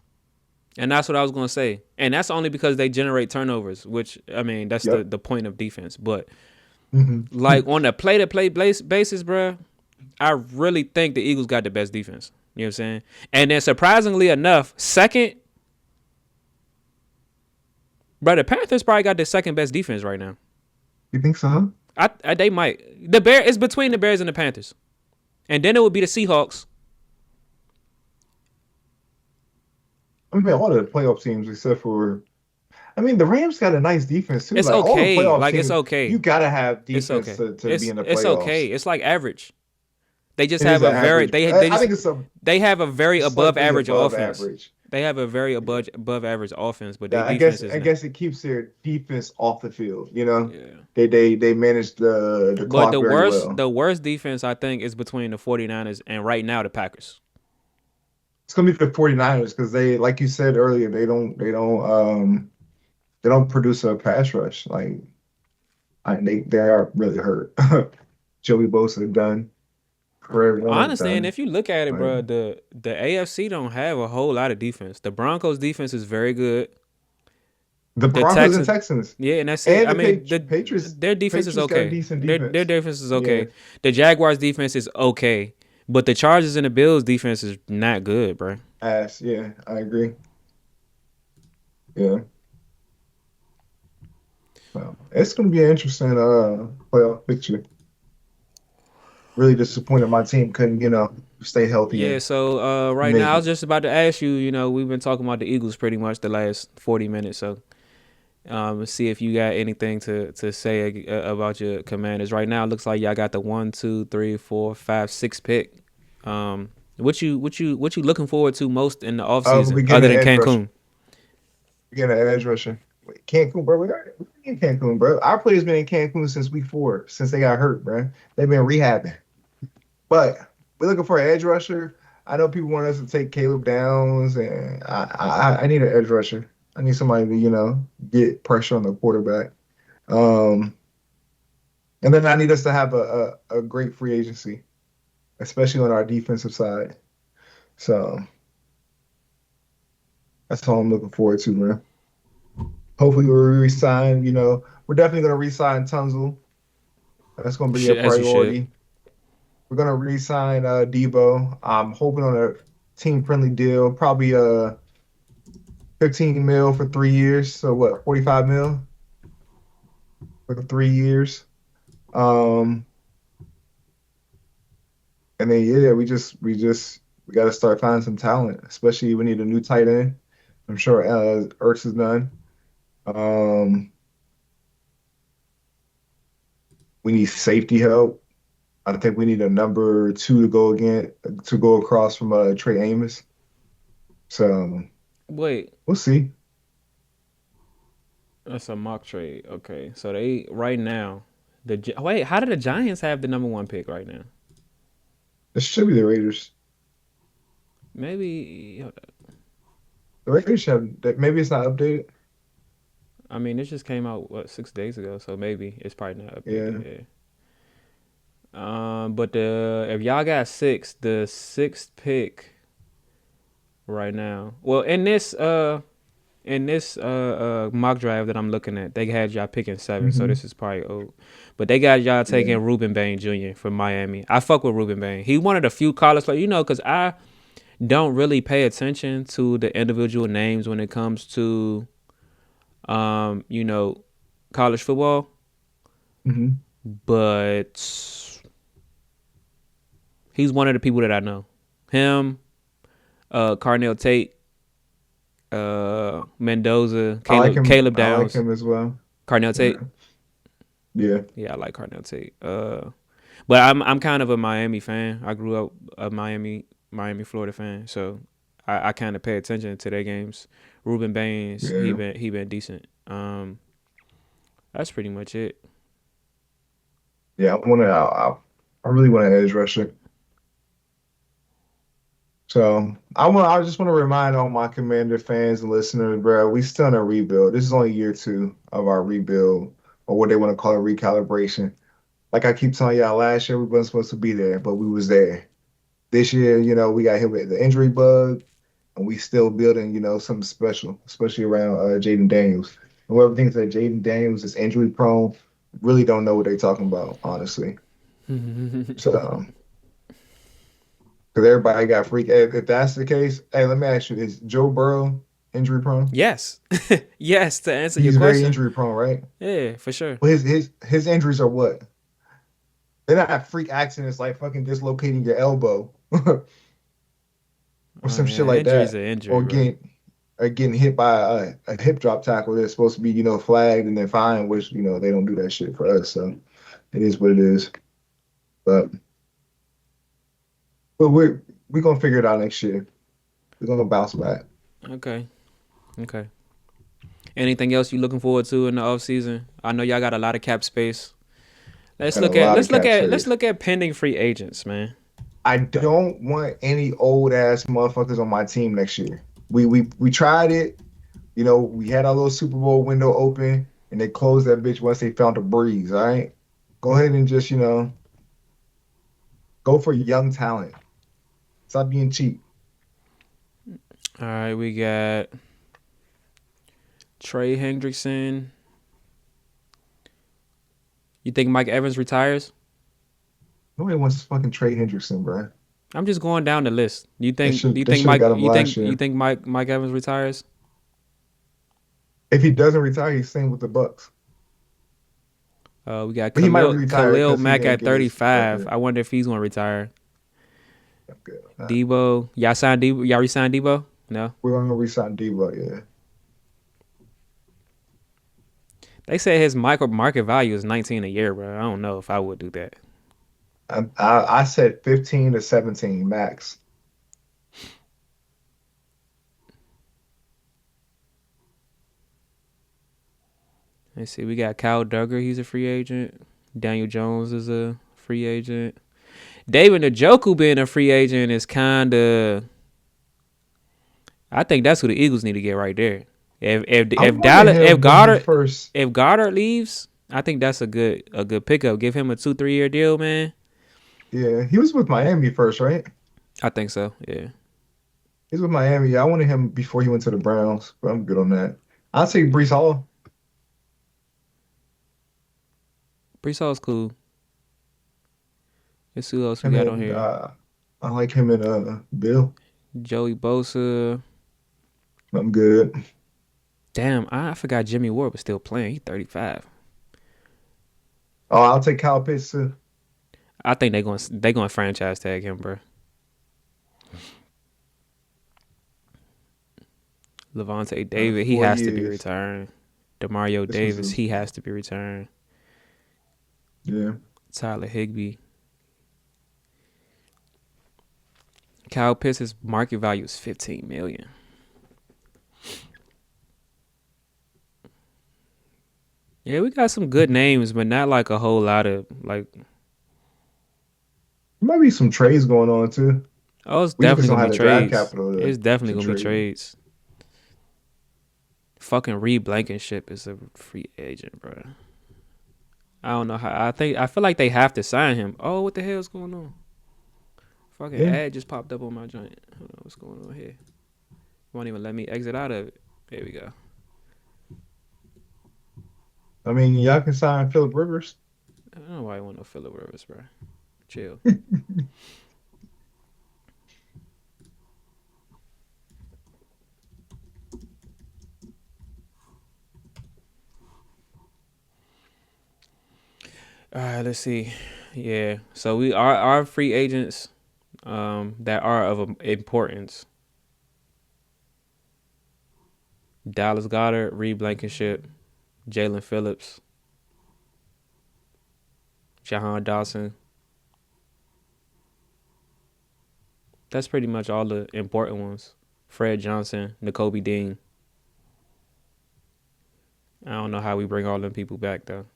And that's what I was gonna say. And that's only because they generate turnovers, which I mean that's Yep. the point of defense. But hmm like on a play-to-play basis, bro, I really think the Eagles got the best defense. You know what I'm saying? And then surprisingly enough, second, bro, the Panthers probably got the second best defense right now. You think so? They might. The Bear is between the Bears and the Panthers, and then it would be the Seahawks. I mean, all the playoff teams except for, I mean, the Rams got a nice defense too. It's Like all the okay. playoff Like it's teams, okay. you gotta have It's defense okay. to be in the It's okay. playoffs. It's like average. They just It have is a an very average. they I think just it's a they have a very above slightly average above offense. average. They have a very Yeah. above average offense, but their Yeah, defense is I not. guess it keeps their defense off the field. You know, Yeah. they manage the But clock very well. the worst defense I think is between the 49ers and right now the Packers. It's gonna be the 49ers because they, like you said earlier, they don't produce a pass rush. Like they are really hurt. Joey Bosa done. Career Leonard Honestly, and done. if you look at it, Like bro, the AFC don't have a whole lot of defense. The Broncos defense is very good. the The Broncos and Texans, Texans yeah, and that's it. and I the mean, Patriots. their defense is Patriots got a okay. decent Their defense. defense is Yeah, okay. The Jaguars defense is okay, but the Chargers and the Bills defense is not good, bro. ass. Yeah, I agree. Yeah. Well, it's gonna be an interesting playoff picture. Really disappointed my team couldn't, stay healthy Yeah, and so right make now I was it. just about to ask you, we've been talking about the Eagles pretty much the last 40 minutes, so see if you got anything to say about your Commanders. Right now it looks like y'all got the 1, 2, 3, 4, 5, 6 pick. What you looking forward to most in the We offseason getting other an than edge rusher. Cancun? We getting an edge rusher. Wait, Cancun, bro. We're in Cancun, bro. Our players been in Cancun since week 4, since they got hurt, bro. They've been rehabbing. But we're looking for an edge rusher. I know people want us to take Caleb Downs, and I need an edge rusher. I need somebody to, get pressure on the quarterback. Um, and then I need us to have a great free agency, especially on our defensive side. So that's all I'm looking forward to, man. Hopefully we'll re-sign, we're definitely going to re-sign Tunzel. That's going to be a As you should. priority. We're going to re-sign Debo. I'm hoping on a team-friendly deal, probably 15 mil for 3 years. So what, 45 mil for 3 years. And then yeah, we got to start finding some talent. Especially we need a new tight end. I'm sure Ertz is done. We need safety help. I think we need a number 2 to go across from Trey Amos. So Wait, we'll see. that's a mock trade. Okay, so they right now wait. How do the Giants have the number 1 pick right now? It should be the Raiders. Maybe. The Raiders have that. Maybe it's not updated. I mean, it just came out 6 days ago, so maybe it's probably not Yeah. updated. But if y'all got 6, the 6th pick right now. Well, in this mock drive that I'm looking at, they had y'all picking 7, so hmm this is probably old. But they got y'all taking Yeah. Ruben Bain Jr. from Miami. I fuck with Ruben Bain. He one of the few college players, because I don't really pay attention to the individual names when it comes to college football. hmm But he's one of the people that I know. Him, Carnell Tate, Mendoza, I like him. Caleb I like Downs, him as well. Carnell Tate. Yeah. Yeah, I like Carnell Tate. But I'm kind of a Miami fan. I grew up a Miami, Florida fan, so I kind of pay attention to their games. Ruben Baines, he Yeah. been decent. That's pretty much it. Yeah. I really want an edge rusher. So I just want to remind all my Commander fans and listeners, bro, we still in a rebuild. This is only year 2 of our rebuild, or what they want to call a recalibration. Like I keep telling y'all, last year we wasn't supposed to be there, but we was there. This year, we got hit with the injury bug, and we still building, something special, especially around Jaden Daniels. And whoever thinks that Jaden Daniels is injury prone really don't know what they're talking about, honestly. So, because everybody got freak. If that's the case, hey, let me ask you: is Joe Burrow injury prone? Yes. Yes, to answer your He's very question. injury prone, right? Yeah, for sure. Well, his injuries are what? They're not freak accidents like fucking dislocating your elbow or some shit like injury's that, an injury, or bro. getting hit by a hip drop tackle that's supposed to be flagged and then fined, which they don't do that shit for us. So it is what it is. But we're gonna figure it out next year. We're gonna bounce back. Okay. Anything else you looking forward to in the off season? I know y'all got a lot of cap space. Let's Got a look at lot of cap space. pending free agents, man. I don't want any old ass motherfuckers on my team next year. We tried it. We had our little Super Bowl window open, and they closed that bitch once they found a breeze. All right, go ahead and just go for young talent. Stop being cheap. All right, we got Trey Hendrickson. You think Mike Evans retires? Nobody wants to fucking trade Hendrickson, bro. I'm just going down the list. You think They should have got him last year. you think Mike Evans retires? If he doesn't retire, he's staying with the Bucks. We got But he might retire Khalil because he Mack didn't at get his 35. record. I wonder if he's gonna retire. I'm good. Debo, y'all signed Debo? Y'all re-signed Debo? No. We're gonna resign Debo, yeah. They say his market value is 19 a year, bro. I don't know if I would do that. I said 15 to 17 max. Let's see. We got Kyle Duggar. He's a free agent. Daniel Jones is a free agent. David Njoku being a free agent is kind of. I think that's who the Eagles need to get right there. If Goddard leaves, I think that's a good pickup. Give him a 2-3 year deal, man. Yeah, he was with Miami first, right? I think so. Yeah. He's with Miami. Yeah, I wanted him before he went to the Browns, but I'm good on that. I'll take Brees Hall. Brees Hall's cool. Let's see who else we got on here. I like him and Bill. Joey Bosa. I'm good. Damn, I forgot Jimmy Ward was still playing. He's 35. Oh, I'll take Kyle Pitts too. I think they going to franchise tag him, bro. Levante David, he has to be retiring. Demario Davis, he has to be retiring. Yeah. Tyler Higbee. Kyle Pitts' market value is $15 million. Yeah, we got some good names, but not like a whole lot of like. There might be some trades going on too. Oh, it's definitely gonna be trades. It's definitely gonna be trade. trades. Fucking Reed Blankenship is a free agent, bro. I don't know how. I feel like they have to sign him. Oh, what the hell is going on? Fucking ad just popped up on my joint. Hold on, what's going on here? Won't even let me exit out of it. There we go. I mean, y'all can sign Phillip Rivers. I don't know why I want no Phillip Rivers, bro. Chill. All right, let's see. Yeah, so we are our free agents that are of importance. Dallas Goedert, Reed Blankenship, Jalen Phillips, Jahan Dawson. That's pretty much all the important ones. Fred Johnson, N'Kobe Dean. I don't know how we bring all them people back, though.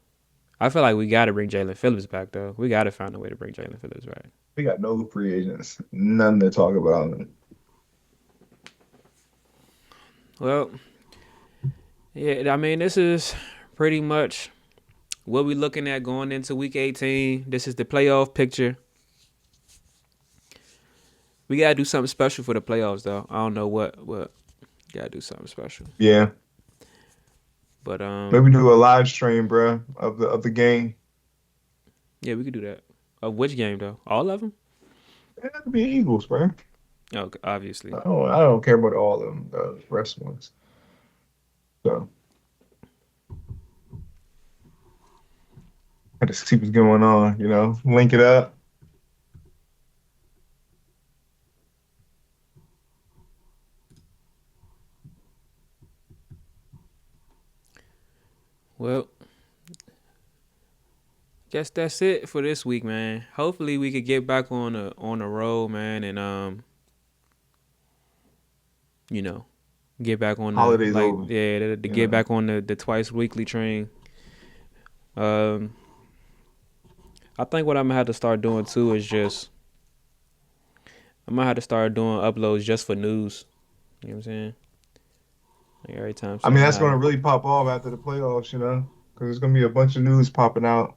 I feel like we got to bring Jalen Phillips back, though. We got to find a way to bring Jalen Phillips back. We got no free agents. None to talk about. Well, yeah, I mean, this is pretty much what we're looking at going into Week 18. This is the playoff picture. We gotta do something special for the playoffs, though. I don't know what. Gotta do something special. Yeah. But Maybe do a live stream, bro, of the game. yeah, we could do that. Of which game though? All of them? It could be Eagles, bro. Okay, obviously. I don't care about all of them, the rest ones. So I just see what's going on, link it up. Well, guess that's it for this week, man. Hopefully we could get back on the road, man, and get back on the Holidays over. get back on the twice weekly train. I think what I'm gonna have to start doing too is I'm gonna have to start doing uploads just for news. You know what I'm saying? Like every time. I mean, that's going to really pop off after the playoffs, because there's going to be a bunch of news popping out.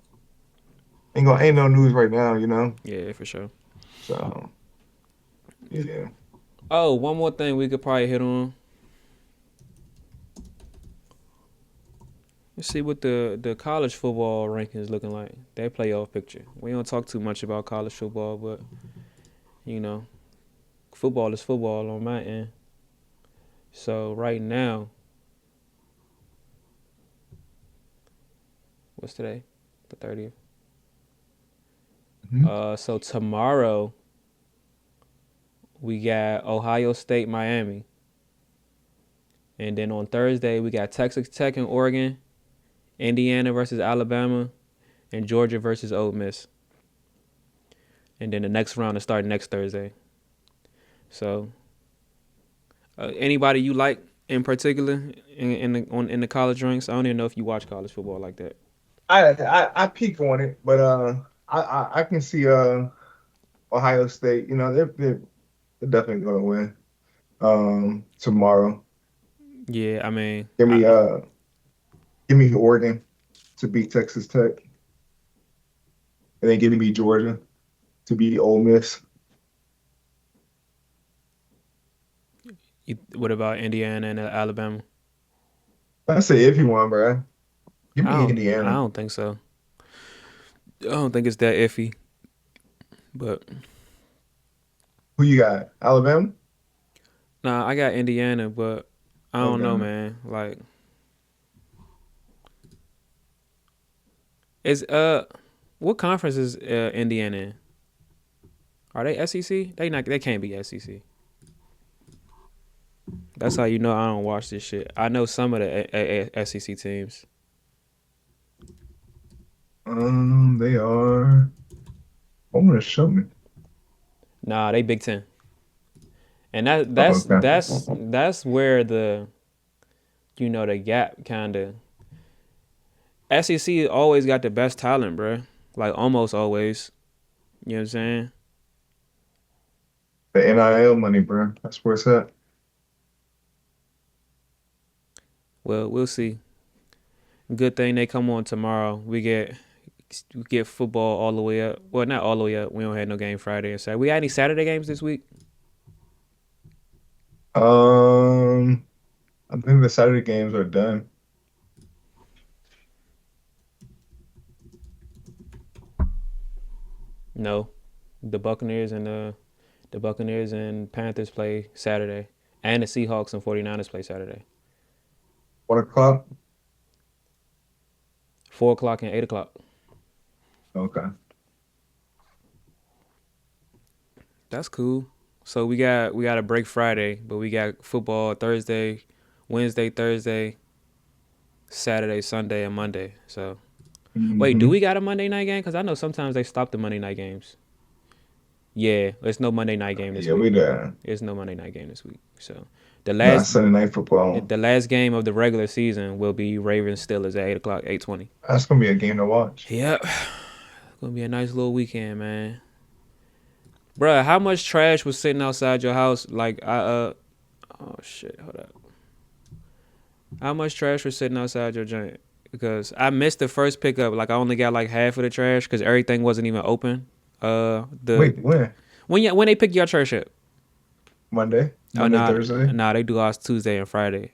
Ain't no news right now, Yeah, for sure. So, yeah. Oh, one more thing we could probably hit on. Let's see what the college football rankings looking like. Their playoff picture. We don't talk too much about college football, but football is football on my end. So right now, what's today? The 30th. Mm-hmm. So tomorrow we got Ohio State, Miami. And then on Thursday we got Texas Tech and Oregon, Indiana versus Alabama, and Georgia versus Ole Miss. And then the next round is starting next Thursday. So anybody you like in particular in the college ranks? I don't even know if you watch college football like that. I peek on it, but I can see Ohio State. They're definitely going to win tomorrow. Yeah, I mean, give me Oregon to beat Texas Tech, and then give me Georgia to beat Ole Miss. What about Indiana and Alabama? That's an iffy one, bro. Give me I Indiana. don't think so. I don't think it's that iffy. But who you got? Alabama? Nah, I got Indiana, but I don't know, man. Like, what conference is Indiana in? Are they SEC? They can't be SEC. That's how you know I don't watch this shit. I know some of the SEC teams. They are. I want to show me. Nah, they Big Ten. And that's where the gap kind of. SEC always got the best talent, bro. Like almost always. You know what I'm saying? The NIL money, bro. That's where it's at. Well, we'll see. Good thing they come on tomorrow. We get football all the way up. Well, not all the way up. We don't have no game Friday and Saturday. We got any Saturday games this week? I think the Saturday games are done. No, the Buccaneers and Panthers play Saturday, and the Seahawks and 49ers play Saturday. 1:00. 4:00 and 8:00. Okay. That's cool. So we got a break Friday, but we got football Thursday, Wednesday, Thursday, Saturday, Sunday, and Monday. So wait, do we got a Monday night game? Because I know sometimes they stop the Monday night games. Yeah, there's no Monday night game this week. Yeah, we there. There's no Monday night game this week. So Sunday night football. The last game of the regular season will be Ravens Steelers at 8:00, 8:20. That's gonna be a game to watch. Yep, it's gonna be a nice little weekend, man. Bruh, how much trash was sitting outside your house? Like oh shit, hold up. How much trash was sitting outside your joint? Because I missed the first pickup. Like I only got like half of the trash because everything wasn't even open. Wait, when? When they pick your trash up? Monday, Oh no, Thursday. nah, they do ours Tuesday and Friday.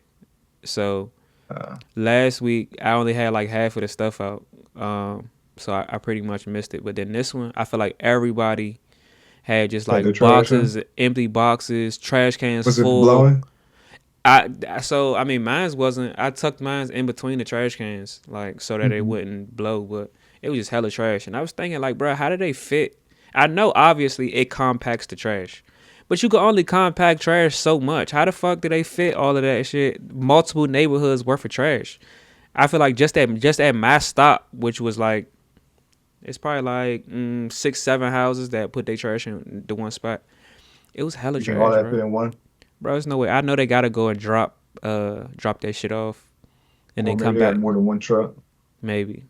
So Uh, last week I only had like half of the stuff out. So I pretty much missed it. But then this one, I feel like everybody had just Take the like trash boxes, empty boxes, trash cans was it full. blowing? I mean, mine's wasn't. I tucked mine's in between the trash cans, like so that it Mhm. wouldn't blow. But it was just hella trash, and I was thinking, like, bro, how do they fit? I know, obviously, it compacts the trash, but you can only compact trash so much. How the fuck do they fit all of that shit? Multiple neighborhoods worth of trash. I feel like just at my stop, which was like, it's probably like 6, 7 houses that put their trash in the one spot. It was hella You think all trash, that bro. fit in one? Bro, there's no way. I know they gotta go and drop that shit off and Or then maybe come they had back. more than one truck. Maybe.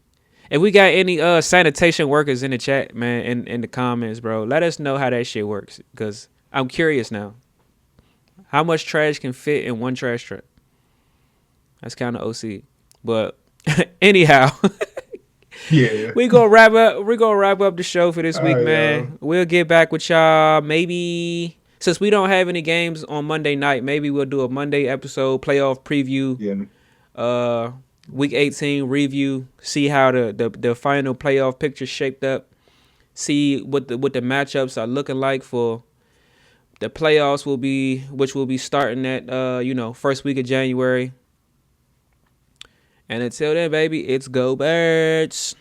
If we got any sanitation workers in the chat, man, in the comments, bro, let us know how that shit works. Because I'm curious now. How much trash can fit in one trash truck? That's kind of OC. But anyhow, Yeah. we're gonna wrap up the show for this All week, right, man. yo. We'll get back with y'all maybe. Since we don't have any games on Monday night, maybe we'll do a Monday episode, playoff preview, Yeah. week 18 review, see how the final playoff picture shaped up, see what the matchups are looking like for the playoffs which will be starting at first week of January. And until then, baby, it's Go Birds.